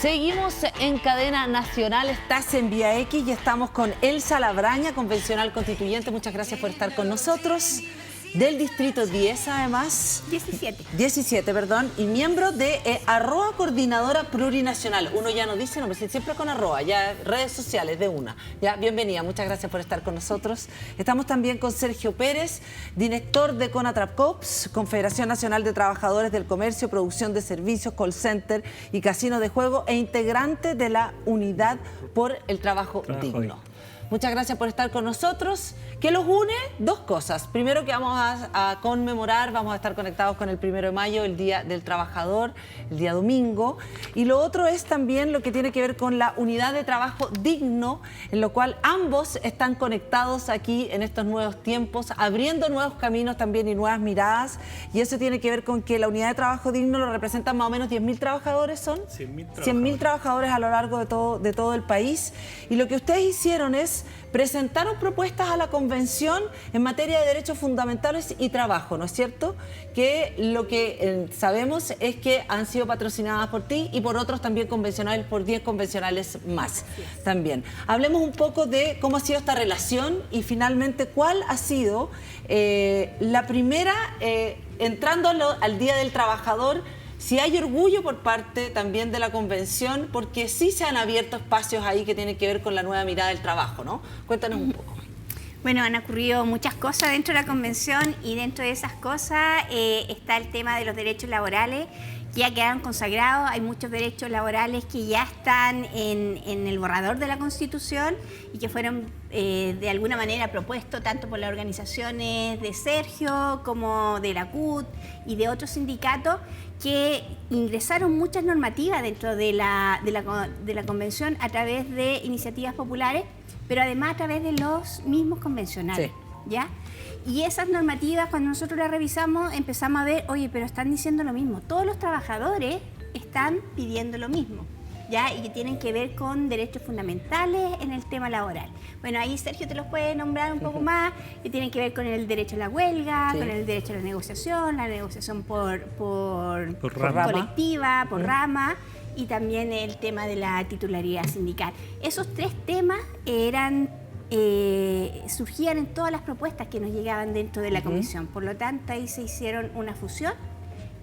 Seguimos en cadena nacional, estás en Vía X y estamos con Elsa Labraña, convencional constituyente. Muchas gracias por estar con nosotros. Del distrito 10, además. 17, perdón. Y miembro de Arroa Coordinadora Plurinacional. Uno ya no dice nombre, siempre con Arroa, ya redes sociales de una. Ya, bienvenida, muchas gracias por estar con nosotros. Estamos también con Sergio Pérez, director de Conatrapcops, Confederación Nacional de Trabajadores del Comercio, Producción de Servicios, Call Center y Casino de Juego e integrante de la Unidad por el Trabajo Digno. Muchas gracias por estar con nosotros. ¿Qué los une? Dos cosas. Primero, que vamos a conmemorar, vamos a estar conectados con el 1 de mayo, el Día del Trabajador, el día domingo. Y lo otro es también lo que tiene que ver con la unidad de trabajo digno, en lo cual ambos están conectados aquí en estos nuevos tiempos, abriendo nuevos caminos también y nuevas miradas. Y eso tiene que ver con que la unidad de trabajo digno lo representan más o menos 10.000 trabajadores, ¿son? 100.000 trabajadores a lo largo de todo el país. Y lo que ustedes hicieron es presentaron propuestas a la convención en materia de derechos fundamentales y trabajo, ¿no es cierto? Que lo que sabemos es que han sido patrocinadas por ti y por otros también convencionales, por 10 convencionales más también. Hablemos un poco de cómo ha sido esta relación y finalmente cuál ha sido la primera, entrando al Día del Trabajador. Si hay orgullo por parte también de la convención, porque sí se han abierto espacios ahí que tienen que ver con la nueva mirada del trabajo, ¿no? Cuéntanos un poco. Bueno, han ocurrido muchas cosas dentro de la convención y dentro de esas cosas está el tema de los derechos laborales, que ya quedaron consagrados. Hay muchos derechos laborales que ya están en el borrador de la Constitución y que fueron de alguna manera propuestos tanto por las organizaciones de Sergio como de la CUT y de otros sindicatos, que ingresaron muchas normativas dentro de la convención a través de iniciativas populares, pero además a través de los mismos convencionales, sí. ¿Ya? Y esas normativas, cuando nosotros las revisamos, empezamos a ver, oye, pero están diciendo lo mismo. Todos los trabajadores están pidiendo lo mismo, ¿ya? Y que tienen que ver con derechos fundamentales en el tema laboral. Bueno, ahí Sergio te los puede nombrar un poco más, que tienen que ver con el derecho a la huelga, sí, con el derecho a la negociación por colectiva, por rama, y también el tema de la titularidad sindical. Esos tres temas surgían en todas las propuestas que nos llegaban dentro de la comisión. Por lo tanto, ahí se hicieron una fusión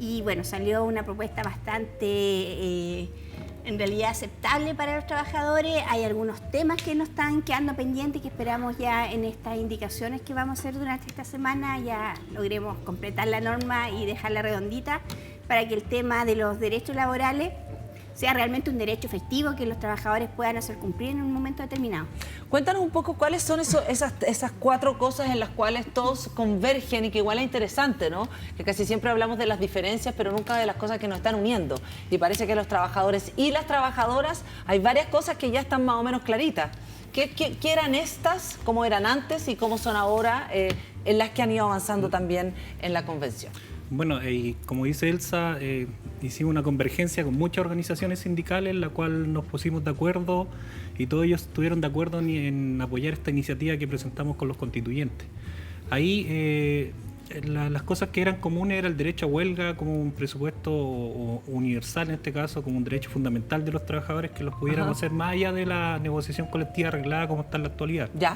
y bueno, salió una propuesta bastante, en realidad, aceptable para los trabajadores. Hay algunos temas que nos están quedando pendientes que esperamos ya en estas indicaciones que vamos a hacer durante esta semana ya logremos completar la norma y dejarla redondita para que el tema de los derechos laborales sea realmente un derecho efectivo que los trabajadores puedan hacer cumplir en un momento determinado. Cuéntanos un poco cuáles son esas cuatro cosas en las cuales todos convergen y que igual es interesante, ¿no? Que casi siempre hablamos de las diferencias, pero nunca de las cosas que nos están uniendo. Y parece que los trabajadores y las trabajadoras, hay varias cosas que ya están más o menos claritas. ¿Qué eran estas, cómo eran antes y cómo son ahora, en las que han ido avanzando también en la convención? Bueno, como dice Elsa, hicimos una convergencia con muchas organizaciones sindicales en la cual nos pusimos de acuerdo y todos ellos estuvieron de acuerdo en apoyar esta iniciativa que presentamos con los constituyentes. Ahí las cosas que eran comunes era el derecho a huelga como un presupuesto universal, en este caso como un derecho fundamental de los trabajadores, que los pudiéramos hacer más allá de la negociación colectiva arreglada como está en la actualidad. Ya.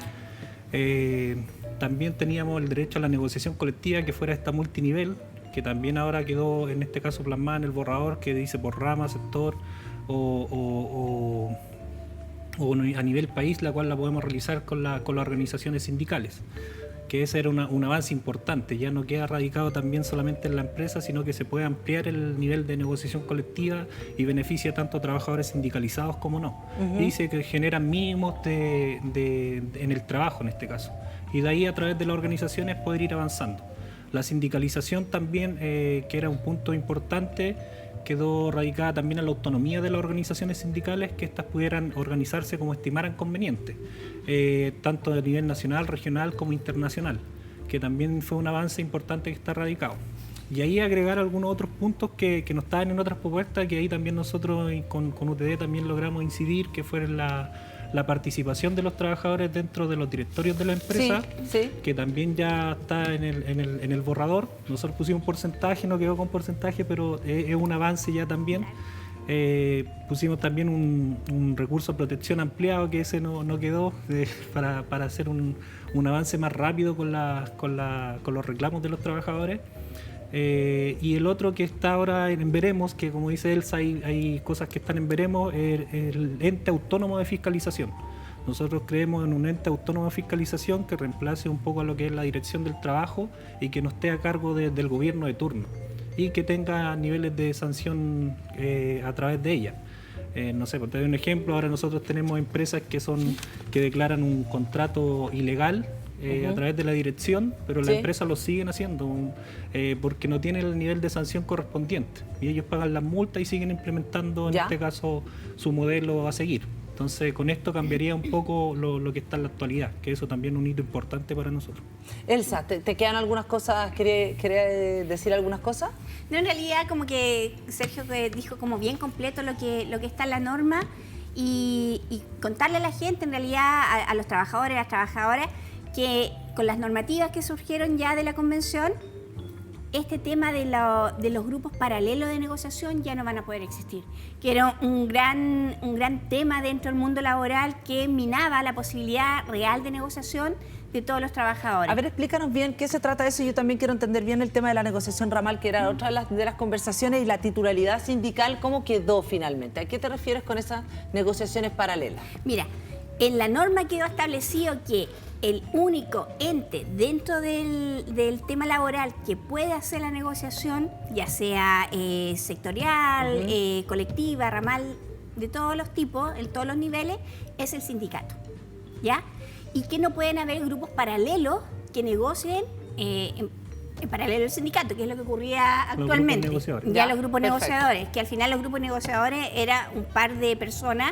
También teníamos el derecho a la negociación colectiva que fuera esta multinivel, que también ahora quedó en este caso plasmada en el borrador, que dice por rama, sector o a nivel país, la cual la podemos realizar con las organizaciones sindicales, que ese era un avance importante. Ya no queda radicado también solamente en la empresa, sino que se puede ampliar el nivel de negociación colectiva y beneficia tanto a trabajadores sindicalizados como no. Y dice que generan mínimos en el trabajo en este caso, y de ahí a través de las organizaciones poder ir avanzando. La sindicalización también, que era un punto importante, quedó radicada también en la autonomía de las organizaciones sindicales, que éstas pudieran organizarse como estimaran conveniente, tanto a nivel nacional, regional como internacional, que también fue un avance importante que está radicado. Y ahí agregar algunos otros puntos que no estaban en otras propuestas, que ahí también nosotros con UTD también logramos incidir, que fueron la participación de los trabajadores dentro de los directorios de la empresa, que también ya está en el borrador. Nosotros pusimos un porcentaje, no quedó con porcentaje, pero es un avance ya también. Pusimos también un recurso de protección ampliado, que ese no quedó, para hacer un avance más rápido con los reclamos de los trabajadores. Y el otro que está ahora en veremos, que como dice Elsa, hay cosas que están en veremos, el ente autónomo de fiscalización. Nosotros creemos en un ente autónomo de fiscalización que reemplace un poco a lo que es la dirección del trabajo y que no esté a cargo del gobierno de turno y que tenga niveles de sanción a través de ella. No sé, por te doy un ejemplo, ahora nosotros tenemos empresas que declaran un contrato ilegal a través de la dirección, pero la empresa lo siguen haciendo porque no tiene el nivel de sanción correspondiente y ellos pagan las multas y siguen implementando en este caso su modelo a seguir. Entonces, con esto cambiaría un poco lo que está en la actualidad, que eso también es un hito importante para nosotros. Elsa, ¿te quedan algunas cosas? ¿Quería decir algunas cosas? No, en realidad, como que Sergio dijo como bien completo lo que está en la norma y contarle a la gente, en realidad, a los trabajadores, a las trabajadoras, que con las normativas que surgieron ya de la convención, este tema de los grupos paralelos de negociación ya no van a poder existir, que era un gran tema dentro del mundo laboral que minaba la posibilidad real de negociación de todos los trabajadores. A ver, explícanos bien qué se trata de eso. Yo también quiero entender bien el tema de la negociación ramal, que era otra de las conversaciones, y la titularidad sindical, ¿cómo quedó finalmente? ¿A qué te refieres con esas negociaciones paralelas? Mira, en la norma quedó establecido que el único ente dentro del tema laboral que puede hacer la negociación, ya sea sectorial, colectiva, ramal, de todos los tipos, en todos los niveles, es el sindicato, ¿ya? Y que no pueden haber grupos paralelos que negocien en paralelo al sindicato, que es lo que ocurría actualmente. Los grupos negociadores, que al final los grupos negociadores era un par de personas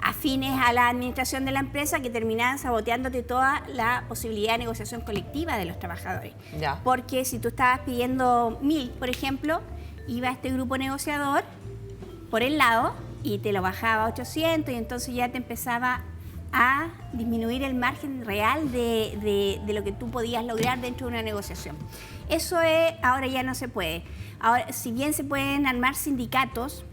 afines a la administración de la empresa que terminaban saboteándote toda la posibilidad de negociación colectiva de los trabajadores. Porque si tú estabas pidiendo 1.000, por ejemplo, iba este grupo negociador por el lado y te lo bajaba a 800 y entonces ya te empezaba a disminuir el margen real de lo que tú podías lograr dentro de una negociación. Eso ahora ya no se puede. Ahora, si bien se pueden armar sindicatos,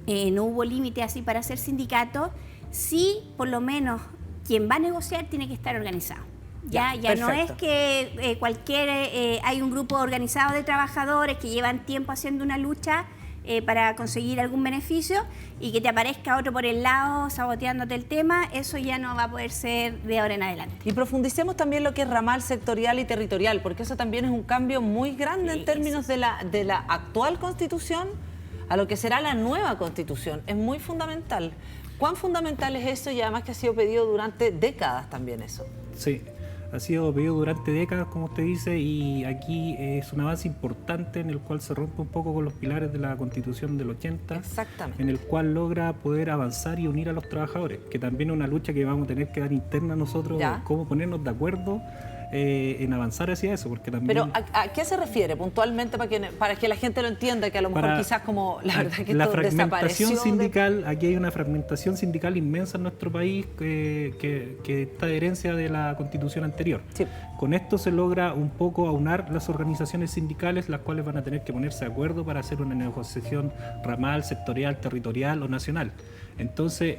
no hubo límite así para hacer sindicatos, sí, por lo menos quien va a negociar tiene que estar organizado. Ya no es que hay un grupo organizado de trabajadores que llevan tiempo haciendo una lucha para conseguir algún beneficio y que te aparezca otro por el lado saboteándote el tema. Eso ya no va a poder ser de ahora en adelante. Y profundicemos también lo que es ramal, sectorial y territorial, porque eso también es un cambio muy grande en términos de la actual Constitución a lo que será la nueva Constitución. Es muy fundamental. ¿Cuán fundamental es eso? Y además que ha sido pedido durante décadas también eso. Sí, ha sido pedido durante décadas, como usted dice, y aquí es un avance importante en el cual se rompe un poco con los pilares de la Constitución del 80. Exactamente. En el cual logra poder avanzar y unir a los trabajadores, que también es una lucha que vamos a tener que dar interna nosotros, cómo ponernos de acuerdo en avanzar hacia eso, porque también... Pero ¿a qué se refiere puntualmente para que la gente lo entienda, que a lo mejor quizás como la verdad que la esto fragmentación sindical, aquí hay una fragmentación sindical inmensa en nuestro país que está de herencia de la Constitución anterior. Sí. Con esto se logra un poco aunar las organizaciones sindicales, las cuales van a tener que ponerse de acuerdo para hacer una negociación ramal, sectorial, territorial o nacional. Entonces,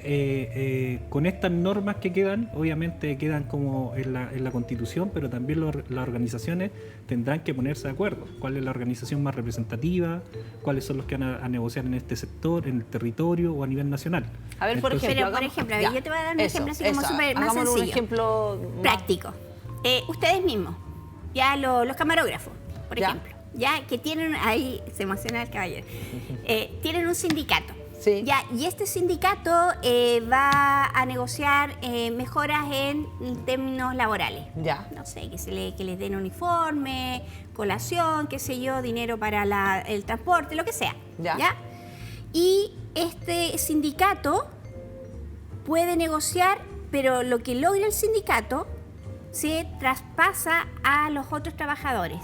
con estas normas que quedan, obviamente quedan como en la Constitución, pero también las organizaciones tendrán que ponerse de acuerdo. ¿Cuál es la organización más representativa? ¿Cuáles son los que van a negociar en este sector, en el territorio o a nivel nacional? A ver, por ejemplo, yo te voy a dar un ejemplo así como súper más sencillo. Un ejemplo práctico. Ustedes mismos, ya los camarógrafos, por ejemplo, ya que tienen, ahí se emociona el caballero, tienen un sindicato. Sí. Y este sindicato va a negociar mejoras en términos laborales. No sé, que les den uniforme, colación, qué sé yo, dinero para el transporte, lo que sea. Y este sindicato puede negociar, pero lo que logra el sindicato se traspasa a los otros trabajadores.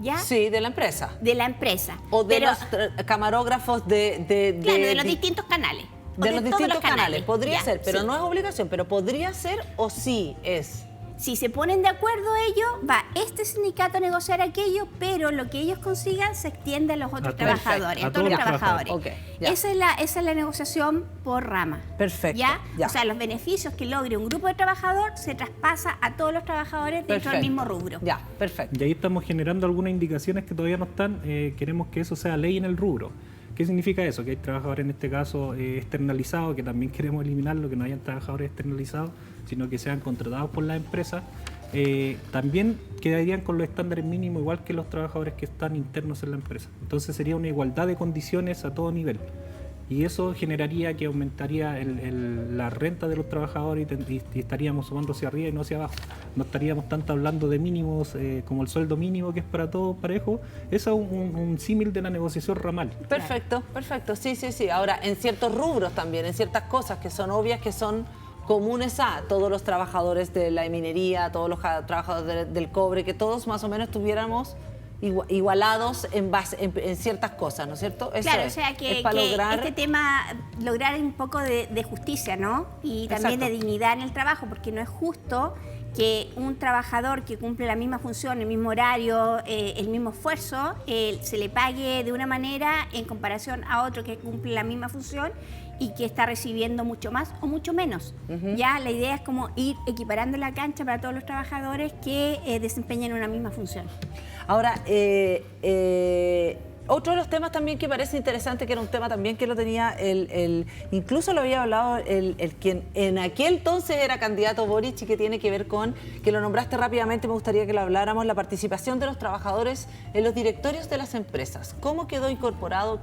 ¿Ya? Sí, de la empresa. De la empresa. O de los camarógrafos de los distintos canales. De los distintos canales. Podría ya, ser, pero no es obligación. Pero podría ser o sí es. Si se ponen de acuerdo ellos, va este sindicato a negociar aquello, pero lo que ellos consigan se extiende a los otros trabajadores, a todos los trabajadores. Okay, esa es la negociación por rama. Perfecto. ¿Ya? Ya. O sea, los beneficios que logre un grupo de trabajadores se traspasa a todos los trabajadores dentro del mismo rubro. Ya, perfecto. Y ahí estamos generando algunas indicaciones que todavía no están. Queremos que eso sea ley en el rubro. ¿Qué significa eso? Que hay trabajadores en este caso externalizados, que también queremos eliminarlo, que no hayan trabajadores externalizados, sino que sean contratados por las empresas. También quedarían con los estándares mínimos igual que los trabajadores que están internos en la empresa. Entonces sería una igualdad de condiciones a todo nivel. Y eso generaría que aumentaría la renta de los trabajadores y estaríamos sumando hacia arriba y no hacia abajo. No estaríamos tanto hablando de mínimos como el sueldo mínimo, que es para todos parejo. Eso es un símil de la negociación ramal. Perfecto, perfecto. Sí, sí, sí. Ahora, en ciertos rubros también, en ciertas cosas que son obvias, que son comunes a todos los trabajadores de la minería, todos los trabajadores del cobre, que todos más o menos tuviéramos igualados en ciertas cosas, ¿no es cierto? Eso claro, es. O sea que lograr... este tema, lograr un poco de justicia, ¿no? Y también Exacto. de dignidad en el trabajo, porque no es justo que un trabajador que cumple la misma función, el mismo horario, el mismo esfuerzo, se le pague de una manera en comparación a otro que cumple la misma función y que está recibiendo mucho más o mucho menos. Ya la idea es como ir equiparando la cancha para todos los trabajadores que desempeñan una misma función. Ahora, otro de los temas también que parece interesante, que era un tema también que lo tenía, incluso lo había hablado quien en aquel entonces era candidato Boric, y que tiene que ver con, que lo nombraste rápidamente, me gustaría que lo habláramos, la participación de los trabajadores en los directorios de las empresas. ¿Cómo quedó incorporado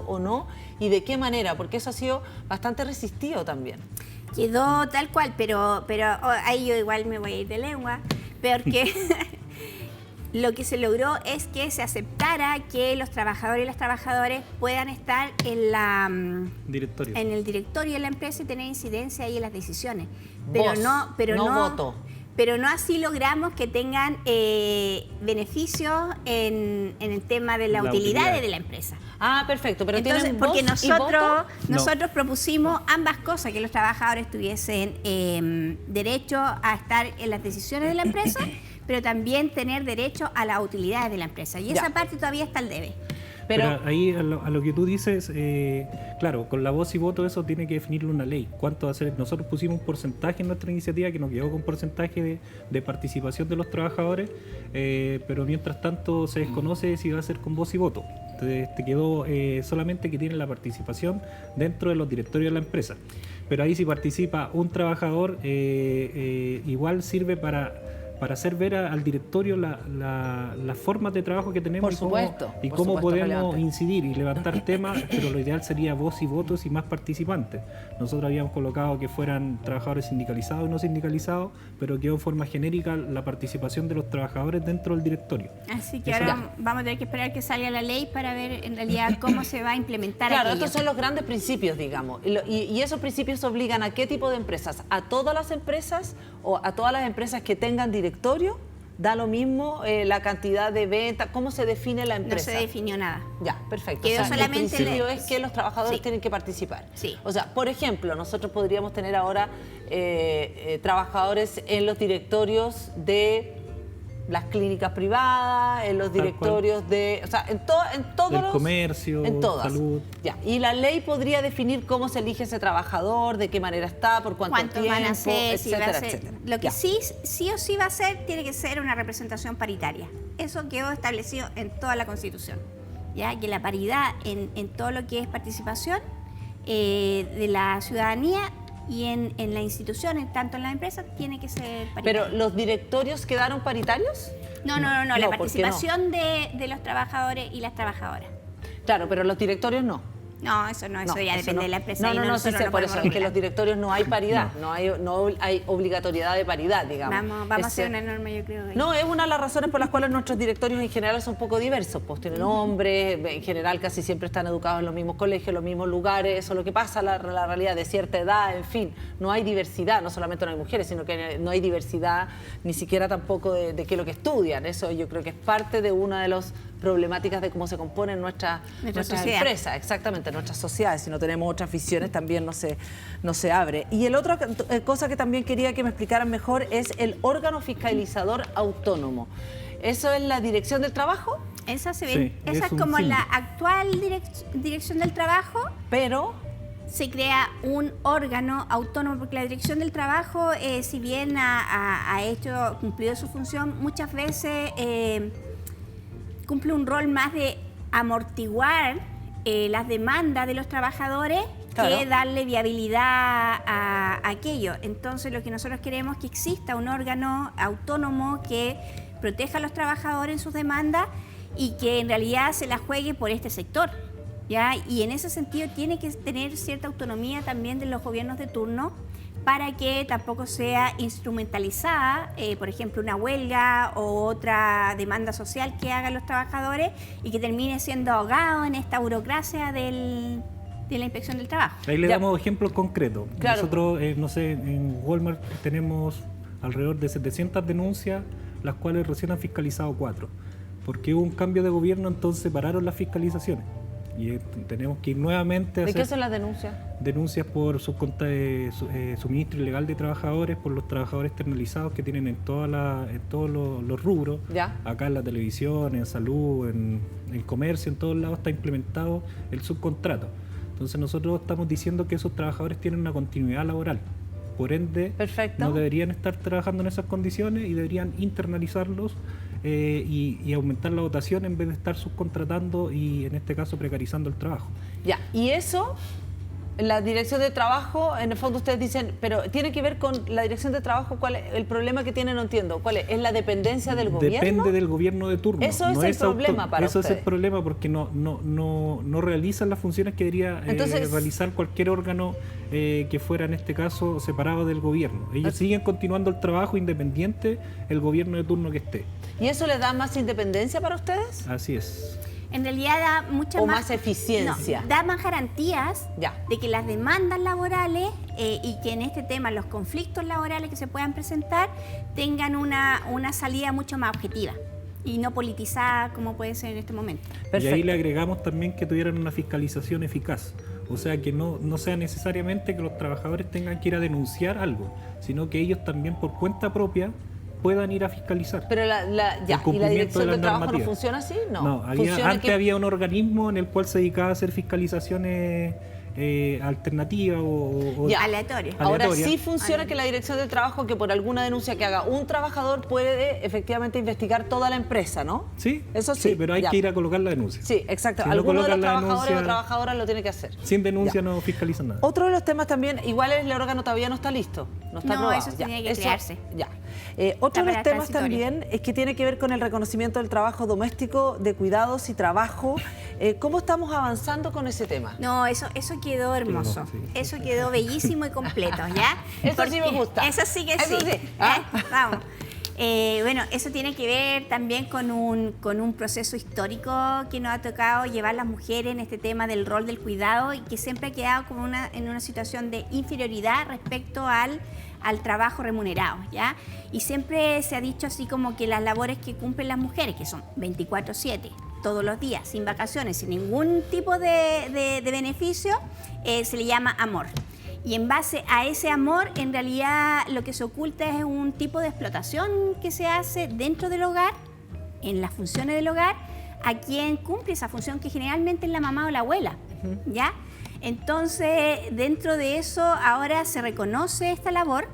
o no? ¿Y de qué manera? Porque eso ha sido bastante resistido también. Quedó tal cual, pero ahí yo igual me voy a ir de lengua, porque lo que se logró es que se aceptara que los trabajadores y las trabajadoras puedan estar en el directorio de la empresa y tener incidencia ahí en las decisiones. Pero voto. Pero no así logramos que tengan beneficios en el tema de la utilidad de la empresa. Ah, perfecto, pero entonces, ¿tienen voz porque y voto? nosotros propusimos ambas cosas, que los trabajadores tuviesen derecho a estar en las decisiones de la empresa, pero también tener derecho a las utilidades de la empresa. Y esa parte todavía está al debe. Pero ahí a lo que tú dices, claro, con la voz y voto eso tiene que definirlo una ley. ¿Cuánto va a ser? Nosotros pusimos un porcentaje en nuestra iniciativa que nos quedó con porcentaje de participación de los trabajadores, pero mientras tanto se desconoce si va a ser con voz y voto. Entonces te quedó solamente que tienen la participación dentro de los directorios de la empresa. Pero ahí si participa un trabajador, igual sirve para hacer ver al directorio las formas de trabajo que tenemos. Por supuesto, y por cómo supuesto, podemos relevante. incidir y levantar temas, pero lo ideal sería voz y votos y más participantes. Nosotros habíamos colocado que fueran trabajadores sindicalizados y no sindicalizados, pero quedó en forma genérica la participación de los trabajadores dentro del directorio. Así que ahora vamos a tener que esperar que salga la ley para ver en realidad cómo se va a implementar Claro, aquello. estos son los grandes principios, digamos. Y esos principios obligan a qué tipo de empresas. ¿A todas las empresas o a todas las empresas que tengan directorio? ¿Da lo mismo la cantidad de ventas? ¿Cómo se define la empresa? No se definió nada. Ya, perfecto. Quedó o sea, solamente el principio es que los trabajadores Sí. tienen que participar. Sí. O sea, por ejemplo, nosotros podríamos tener ahora trabajadores en los directorios de las clínicas privadas, en los directorios de... O sea, en todos Del los... comercio, en todas. salud. Ya. Y la ley podría definir cómo se elige ese trabajador, de qué manera está, por cuánto ¿Cuántos tiempo, van a ser? Si va a etcétera, ser- etcétera. Lo que Ya. sí o sí va a ser, tiene que ser una representación paritaria. Eso quedó establecido en toda la Constitución. ¿Ya? Que la paridad en todo lo que es participación de la ciudadanía y en las instituciones, tanto en las empresas, tiene que ser paritaria. Pero, ¿los directorios quedaron paritarios? No, la No, ¿por qué no? participación de los trabajadores y las trabajadoras. Claro, pero los directorios no. No, eso no, eso ya depende de la empresa. y No, sí nosotros sé, no por podemos eso es que regular. los directorios no hay paridad, no hay obligatoriedad de paridad, digamos. Vamos a hacer una norma, yo creo. No, es una de las razones por las cuales nuestros directorios en general son poco diversos, pues tienen hombres, en general casi siempre están educados en los mismos colegios, en los mismos lugares, eso es lo que pasa, la realidad de cierta edad, en fin, no hay diversidad, no solamente no hay mujeres, sino que no hay diversidad ni siquiera tampoco de qué es lo que estudian, eso yo creo que es parte de uno de los problemáticas de cómo se componen nuestras empresas, exactamente, nuestras sociedades. Si no tenemos otras visiones también no se abre. Y el otra cosa que también quería que me explicaran mejor es el órgano fiscalizador autónomo. ¿Eso es la Dirección del Trabajo? Esa es como la actual Dirección del Trabajo, pero se crea un órgano autónomo, porque la Dirección del Trabajo, si bien ha cumplido su función, muchas veces cumple un rol más de amortiguar las demandas de los trabajadores, claro, que darle viabilidad a aquello. Entonces, lo que nosotros queremos es que exista un órgano autónomo que proteja a los trabajadores en sus demandas y que en realidad se la juegue por este sector, ¿ya? Y en ese sentido tiene que tener cierta autonomía también de los gobiernos de turno para que tampoco sea instrumentalizada, por ejemplo, una huelga o otra demanda social que hagan los trabajadores y que termine siendo ahogado en esta burocracia de la Inspección del Trabajo. Ahí le damos ejemplos concretos. Claro. Nosotros, no sé, en Walmart tenemos alrededor de 700 denuncias, las cuales recién han fiscalizado 4. Porque hubo un cambio de gobierno, entonces pararon las fiscalizaciones. Y tenemos que ir nuevamente a ¿De hacer qué son las denuncias? Denuncias por suministro ilegal de trabajadores, por los trabajadores externalizados que tienen en todos los rubros. ¿Ya? Acá en la televisión, en salud, en comercio, en todos lados está implementado el subcontrato. Entonces nosotros estamos diciendo que esos trabajadores tienen una continuidad laboral. Por ende, perfecto, no deberían estar trabajando en esas condiciones y deberían internalizarlos y aumentar la dotación en vez de estar subcontratando y, en este caso, precarizando el trabajo. Ya, y eso, la Dirección de Trabajo, en el fondo ustedes dicen, pero tiene que ver con la Dirección de Trabajo, ¿cuál es el problema que tiene? No entiendo. ¿Cuál es? ¿Es la dependencia del gobierno? Depende del gobierno de turno. Eso es el problema para Eso ustedes. es el problema porque no realizan las funciones que debería realizar cualquier órgano que fuera, en este caso, separado del gobierno. Ellos siguen continuando el trabajo independiente el gobierno de turno que esté. ¿Y eso les da más independencia para ustedes? Así es. En realidad da mucha más eficiencia. No, da más garantías ya, de que las demandas laborales y que en este tema los conflictos laborales que se puedan presentar tengan una salida mucho más objetiva y no politizada como puede ser en este momento. Perfecto. Y ahí le agregamos también que tuvieran una fiscalización eficaz. O sea, que no sea necesariamente que los trabajadores tengan que ir a denunciar algo, sino que ellos también por cuenta propia puedan ir a fiscalizar. Pero ¿y la Dirección de Trabajo no funciona así? No, antes había un organismo en el cual se dedicaba a hacer fiscalizaciones alternativas o aleatorias. Ahora sí funciona que la Dirección del Trabajo, que por alguna denuncia que haga un trabajador, puede efectivamente investigar toda la empresa, ¿no? Sí, eso sí, pero hay que ir a colocar la denuncia. Sí, exacto. Si alguno de los trabajadores o trabajadoras lo tiene que hacer. Sin denuncia no fiscalizan nada. Otro de los temas también, igual el órgano todavía no está listo, no está aprobado. Eso tenía que crearse. Ya. Otro de los temas también es que tiene que ver con el reconocimiento del trabajo doméstico, de cuidados y trabajo. ¿Cómo estamos avanzando con ese tema? No, eso quedó hermoso. Sí. Eso quedó bellísimo y completo, ¿ya? Eso sí me gusta. Eso sí que eso sí. Vamos. Bueno, eso tiene que ver también con un proceso histórico que nos ha tocado llevar las mujeres en este tema del rol del cuidado y que siempre ha quedado como en una situación de inferioridad respecto al trabajo remunerado, ¿ya? Y siempre se ha dicho así como que las labores que cumplen las mujeres, que son 24/7, todos los días, sin vacaciones, sin ningún tipo de beneficio, se le llama amor. Y en base a ese amor, en realidad lo que se oculta es un tipo de explotación que se hace dentro del hogar, en las funciones del hogar, a quien cumple esa función que generalmente es la mamá o la abuela, ¿ya? Entonces, dentro de eso, ahora se reconoce esta labor,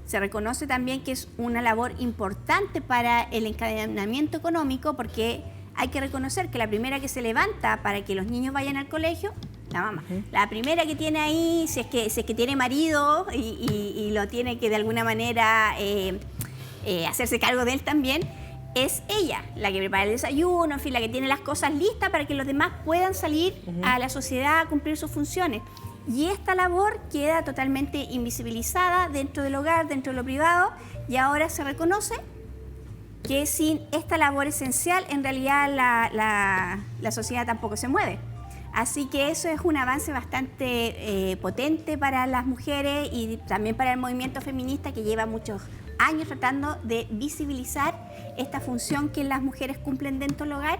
se reconoce también que es una labor importante para el encadenamiento económico, porque hay que reconocer que la primera que se levanta para que los niños vayan al colegio, la mamá. La primera que tiene ahí, si es que tiene marido y lo tiene que de alguna manera hacerse cargo de él también, es ella, la que prepara el desayuno, en fin, la que tiene las cosas listas para que los demás puedan salir a la sociedad a cumplir sus funciones. Y esta labor queda totalmente invisibilizada dentro del hogar, dentro de lo privado, y ahora se reconoce que sin esta labor esencial, en realidad la sociedad tampoco se mueve. Así que eso es un avance bastante potente para las mujeres y también para el movimiento feminista, que lleva muchos años tratando de visibilizar esta función que las mujeres cumplen dentro del hogar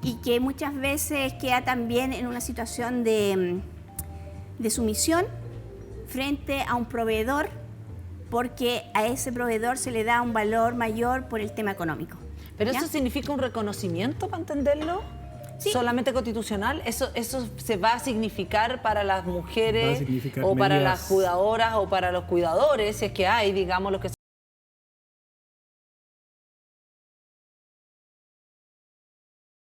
y que muchas veces queda también en una situación de sumisión frente a un proveedor, porque a ese proveedor se le da un valor mayor por el tema económico. ¿Pero ¿ya? eso significa un reconocimiento, para entenderlo? Sí. ¿Solamente constitucional? ¿Eso se va a significar para las mujeres o para medidas, las cuidadoras o para los cuidadores, si es que hay, digamos, los que